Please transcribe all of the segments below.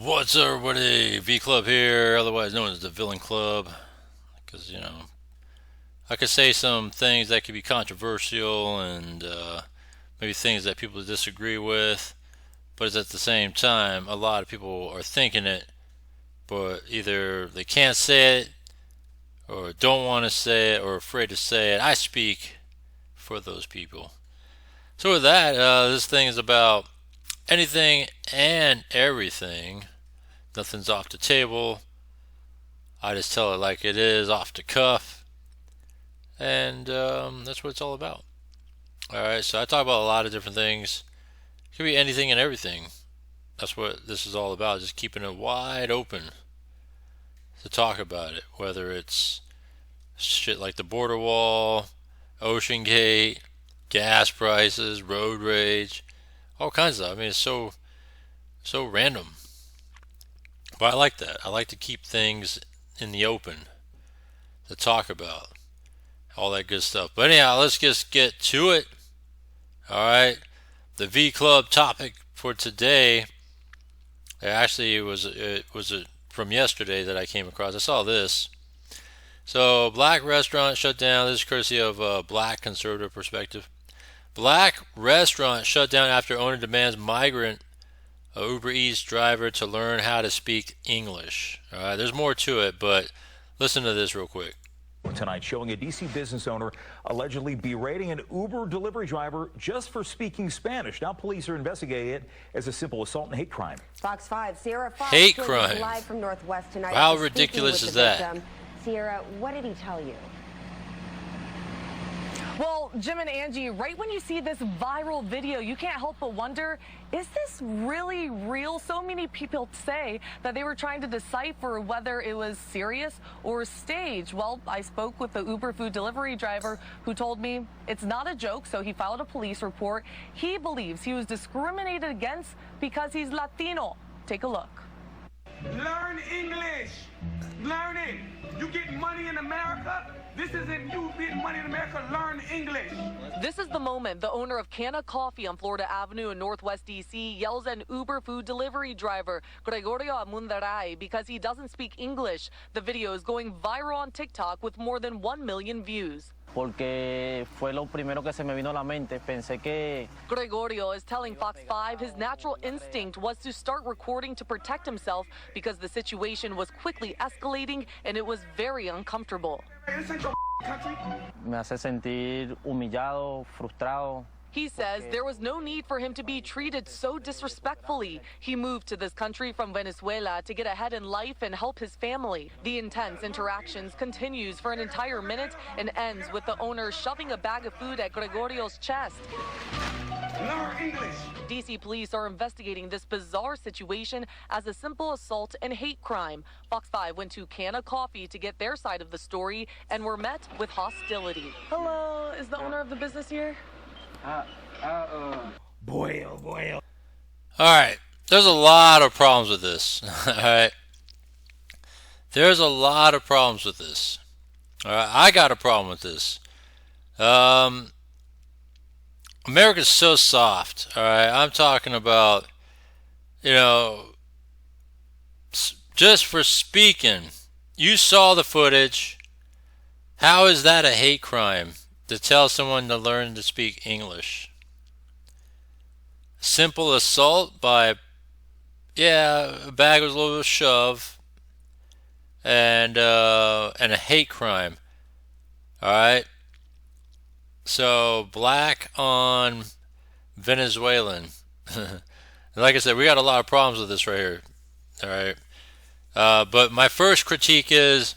What's up, everybody? V Club here, otherwise known as the Villain Club. Because, I could say some things that could be controversial and maybe things that people disagree with, but it's at the same time, a lot of people are thinking it, but either they can't say it, or don't want to say it, or afraid to say it. I speak for those people. So, with that, this thing is about anything and everything. Nothing's off the table. I just tell it like it is, off the cuff, and that's what it's all about. All right, so I talk about a lot of different things. It could be anything and everything. That's what this is all about, just keeping it wide open to talk about it, whether it's shit like the border wall, Ocean Gate, gas prices, road rage, all kinds of stuff. I mean, it's so random. But I like that. I like to keep things in the open to talk about all that good stuff. But anyhow, let's just get to it. All right, the V Club topic for today. Actually, it was from yesterday that I came across. I saw this. So, black restaurant shut down. This is courtesy of Black Conservative Perspective. Black restaurant shut down after owner demands migrant Uber Eats driver to learn how to speak English. All right, there's more to it, but listen to this real quick. Tonight, showing a D.C. business owner allegedly berating an Uber delivery driver just for speaking Spanish. Now police are investigating it as a simple assault and hate crime. Fox 5, Sierra Fox hate crime. Live from Northwest tonight. How ridiculous is that? Sierra, what did he tell you? Well, Jim and Angie, right when you see this viral video, you can't help but wonder, is this really real? So many people say that they were trying to decipher whether it was serious or staged. Well, I spoke with the Uber food delivery driver who told me it's not a joke, so he filed a police report. He believes he was discriminated against because he's Latino. Take a look. Learn English. Learn it. You get money in America. This isn't you getting money in America. Learn English. This is the moment the owner of Canna Coffee on Florida Avenue in Northwest D.C. yells at an Uber food delivery driver, Gregorio Amundaray, because he doesn't speak English. The video is going viral on TikTok with more than 1 million views. Porque fue lo primero que se me vino a la mente. Pensé que Gregorio is telling Fox 5 his natural instinct was to start recording to protect himself because the situation was quickly escalating and it was very uncomfortable. This ain't your country. me hace sentir humillado, frustrado. He says there was no need for him to be treated so disrespectfully. He moved to this country from Venezuela to get ahead in life and help his family. The intense interactions continues for an entire minute and ends with the owner shoving a bag of food at Gregorio's chest. Learn English. DC police are investigating this bizarre situation as a simple assault and hate crime. Fox 5 went to Canna Coffee to get their side of the story and were met with hostility. Hello, is the owner of the business here? Boy, oh boy. All right, there's a lot of problems with this. All right, there's a lot of problems with this. All right, I got a problem with this. America's so soft. All right, I'm talking about, just for speaking. You saw the footage. How is that a hate crime to tell someone to learn to speak English? Simple assault by, a bag was a little shove, and a hate crime. All right. So black on Venezuelan. Like I said, we got a lot of problems with this right here. All right. But my first critique is,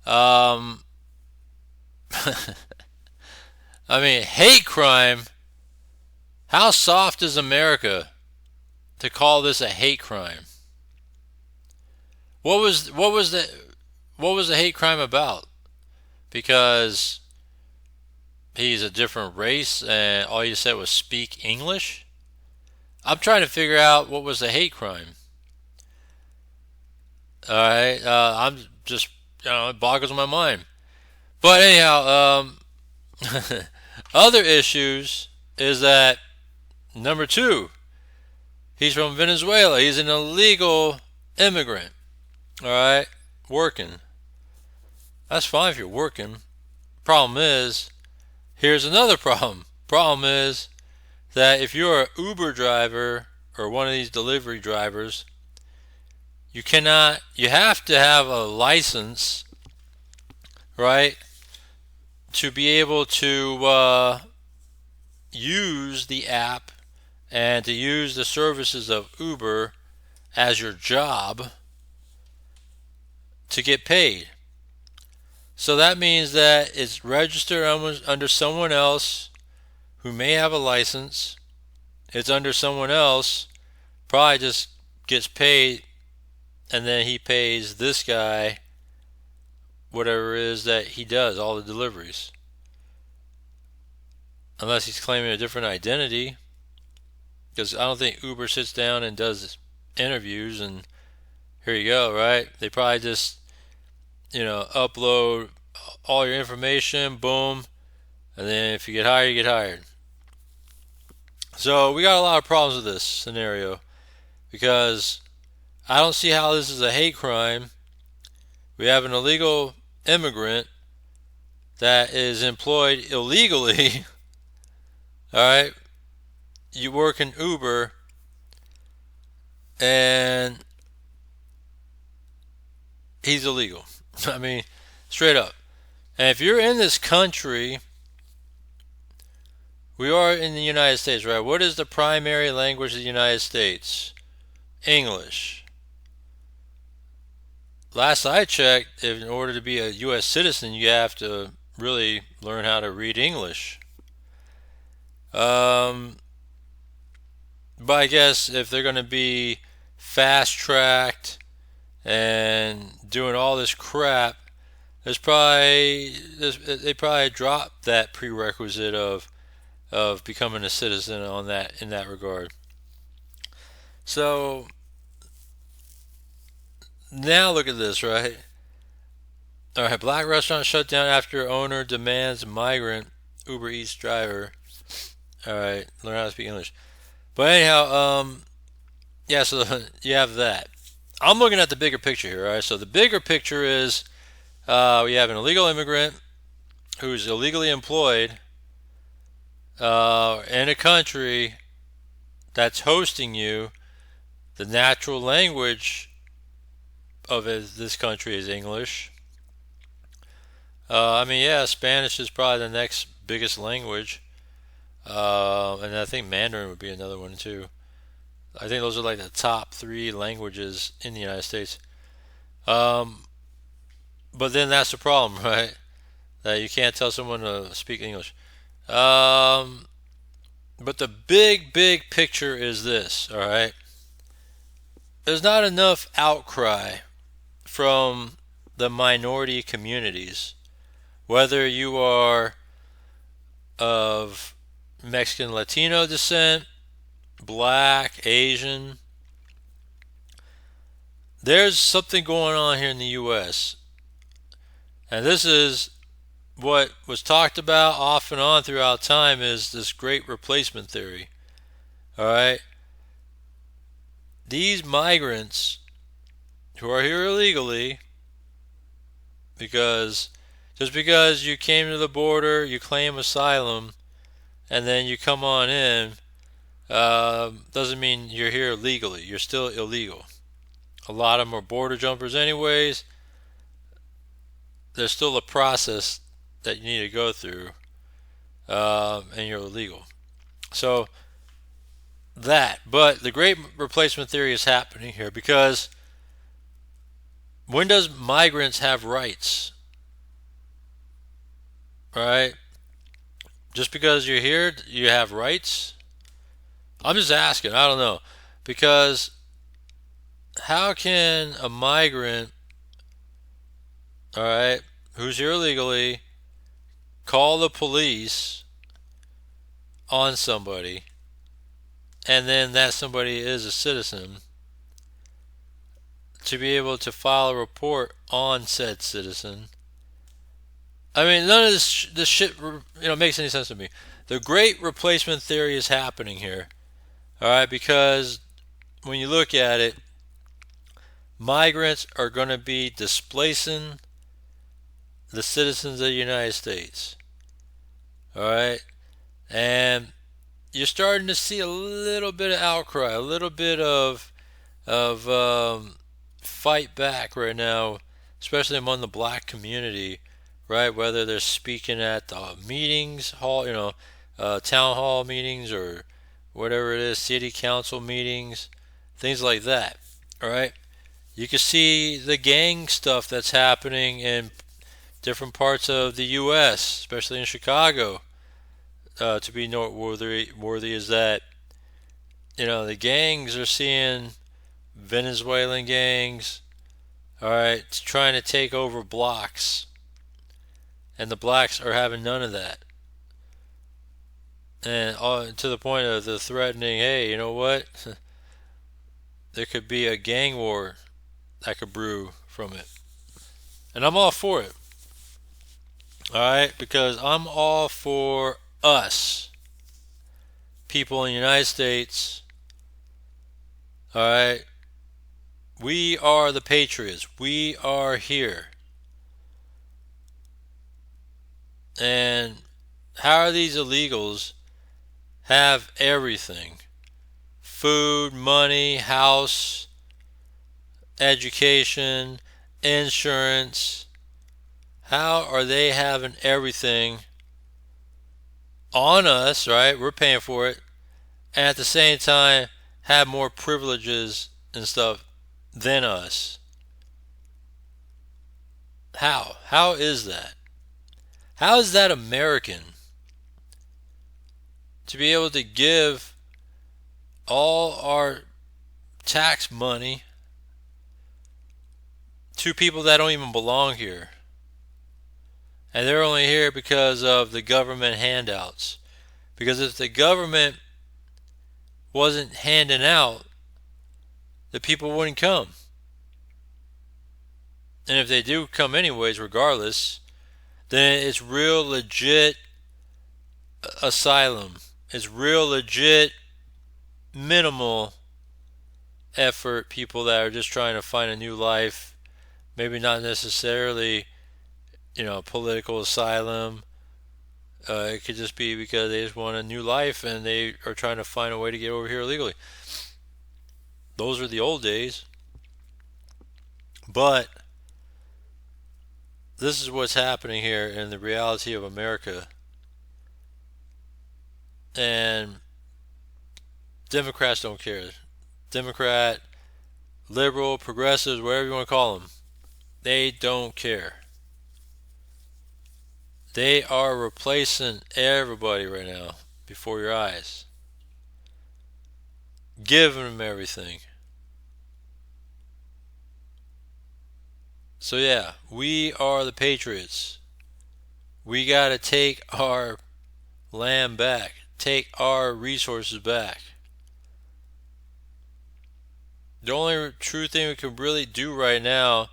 I mean, hate crime. How soft is America to call this a hate crime? What was the hate crime about? Because he's a different race and all you said was speak English? I'm trying to figure out what was the hate crime. All right, I'm just, it boggles my mind. But anyhow, other issues is that, number two, He's from Venezuela. He's an illegal immigrant. All right, working. That's fine if you're working. Problem is, here's another problem. Problem is that if you're an Uber driver or one of these delivery drivers, you have to have a license, right, to be able to use the app and to use the services of Uber as your job to get paid. So that means that it's registered under someone else who may have a license. It's under someone else, probably just gets paid, and then he pays this guy whatever it is that he does, all the deliveries. Unless he's claiming a different identity. Because I don't think Uber sits down and does interviews and here you go, right? They probably just, upload all your information, boom, and then if you get hired, you get hired. So we got a lot of problems with this scenario because I don't see how this is a hate crime. We have an illegal immigrant that is employed illegally. All right, you work in Uber and he's illegal. I mean, straight up. And if you're in this country, we are in the United States, right? What is the primary language of the United States? English. Last I checked, in order to be a U.S. citizen, you have to really learn how to read English. But I guess if they're going to be fast-tracked and doing all this crap, they probably dropped that prerequisite of becoming a citizen in that regard. So now look at this, right? All right, black restaurant shut down after owner demands migrant Uber Eats driver. All right, learn how to speak English. But anyhow, yeah, so you have that. I'm looking at the bigger picture here, all right? So the bigger picture is we have an illegal immigrant who's illegally employed in a country that's hosting you. The natural language of this country is English. Yeah, Spanish is probably the next biggest language. And I think Mandarin would be another one too. I think those are like the top 3 languages in the United States. But then that's the problem, right? That you can't tell someone to speak English. But the big picture is this, all right? There's not enough outcry from the minority communities, whether you are of Mexican Latino descent, black, Asian. There's something going on here in the U.S. And this is what was talked about off and on throughout time is this great replacement theory. All right? These migrants who are here illegally, because just because you came to the border, you claim asylum, and then you come on in, doesn't mean you're here legally. You're still illegal. A lot of them are border jumpers anyways. There's still a process that you need to go through, and you're illegal. So but the great replacement theory is happening here because when does migrants have rights? Right? Just because you're here, you have rights? I'm just asking. I don't know. Because how can a migrant, all right, who's here illegally, call the police on somebody, and then that somebody is a citizen, to be able to file a report on said citizen? I mean, none of this shit makes any sense to me. The great replacement theory is happening here, all right, because when you look at it, migrants are going to be displacing the citizens of the United States. All right, and you're starting to see a little bit of outcry, a little bit of fight back right now, especially among the black community, right? Whether they're speaking at the meetings hall, town hall meetings or whatever it is, city council meetings, things like that. All right, you can see the gang stuff that's happening in different parts of the U.S., especially in Chicago. To be noteworthy is that the gangs are seeing Venezuelan gangs, all right, trying to take over blocks, and the blacks are having none of that. And to the point of the threatening, hey, you know what? There could be a gang war that could brew from it. And I'm all for it. All right, because I'm all for us, people in the United States. All right, we are the patriots. We are here. And how are these illegals have everything? Food, money, house, education, insurance. How are they having everything on us, right? We're paying for it. And at the same time, have more privileges and stuff than us. How? How is that? How is that American to be able to give all our tax money to people that don't even belong here? And they're only here because of the government handouts. Because if the government wasn't handing out, the people wouldn't come. And if they do come anyways, regardless, then it's real legit asylum. It's real legit minimal effort people that are just trying to find a new life. Maybe not necessarily, political asylum. It could just be because they just want a new life and they are trying to find a way to get over here illegally. Those are the old days. But this is what's happening here in the reality of America. And Democrats don't care. Democrat, liberal, progressives, whatever you want to call them, they don't care. They are replacing everybody right now before your eyes. Giving them everything. So yeah, we are the patriots. We got to take our land back. Take our resources back. The only true thing we can really do right now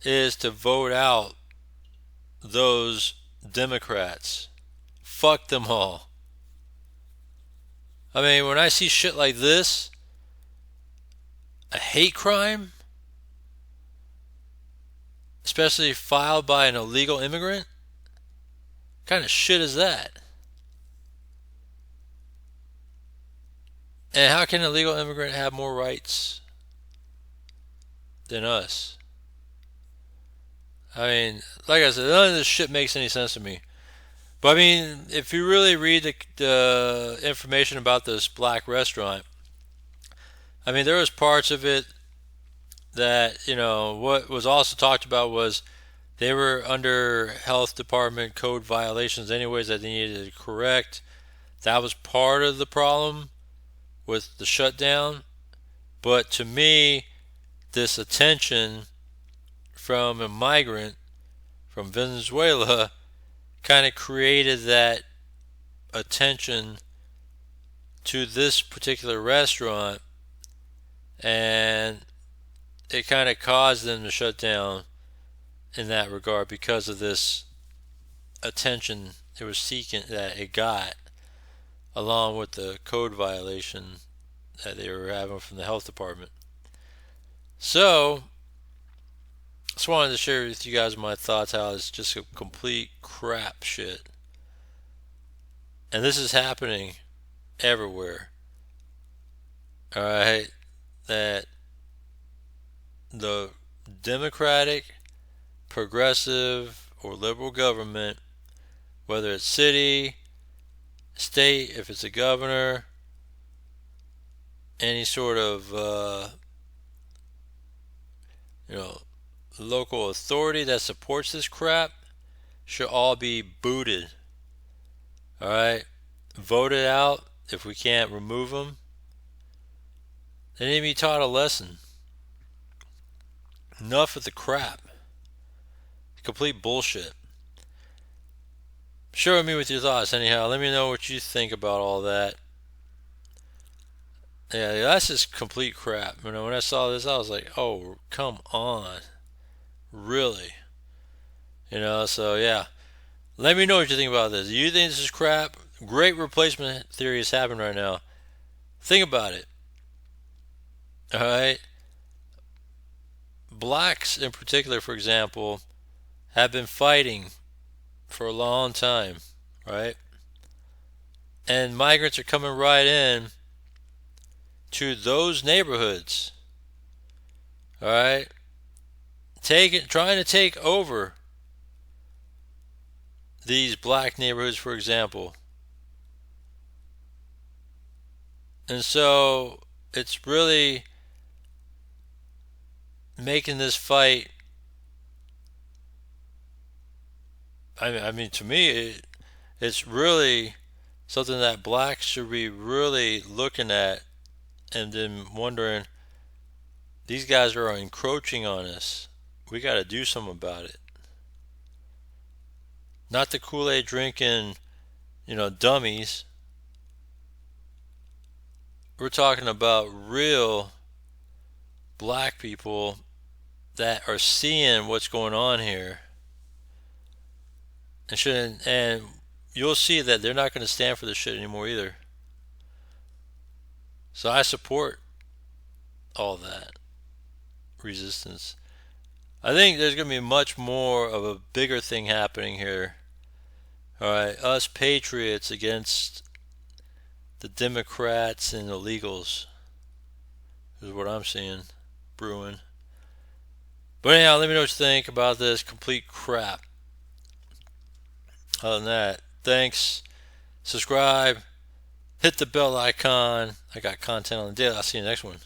is to vote out those Democrats. Fuck them all. I mean, when I see shit like this, a hate crime, especially filed by an illegal immigrant, what kind of shit is that? And how can an illegal immigrant have more rights than us? I mean, like I said, none of this shit makes any sense to me. But I mean, if you really read the information about this black restaurant, I mean, there was parts of it that, what was also talked about was they were under health department code violations anyways that they needed to correct. That was part of the problem with the shutdown. But to me, this attention from a migrant from Venezuela kind of created that attention to this particular restaurant, and it kind of caused them to shut down in that regard because of this attention it was seeking that it got, along with the code violation that they were having from the health department. So, just wanted to share with you guys my thoughts how it's just a complete crap shit. And this is happening everywhere. Alright? That the Democratic, progressive, or liberal government, whether it's city, state, if it's a governor, any sort of local authority that supports this crap, should all be booted. Alright? Voted out if we can't remove them. They need to be taught a lesson. Enough of the crap. Complete bullshit. Share with me with your thoughts anyhow. Let me know what you think about all that. Yeah, that's just complete crap. When I saw this, I was like, oh, come on. Really? So yeah. Let me know what you think about this. Do you think this is crap? Great replacement theory is happening right now. Think about it. Alright? Blacks in particular, for example, have been fighting for a long time, right? And migrants are coming right in to those neighborhoods, alright? Trying to take over these black neighborhoods, for example. And so it's really making this fight, I mean to me, it's really something that blacks should be really looking at and then wondering, these guys are encroaching on us. We got to do something about it. Not the Kool-Aid drinking, dummies. We're talking about real black people that are seeing what's going on here. And you'll see that they're not going to stand for this shit anymore either. So I support all that resistance. I think there's going to be much more of a bigger thing happening here. Alright, us patriots against the Democrats and illegals is what I'm seeing brewing. But anyhow, let me know what you think about this complete crap. Other than that, thanks. Subscribe. Hit the bell icon. I got content on the daily. I'll see you next one.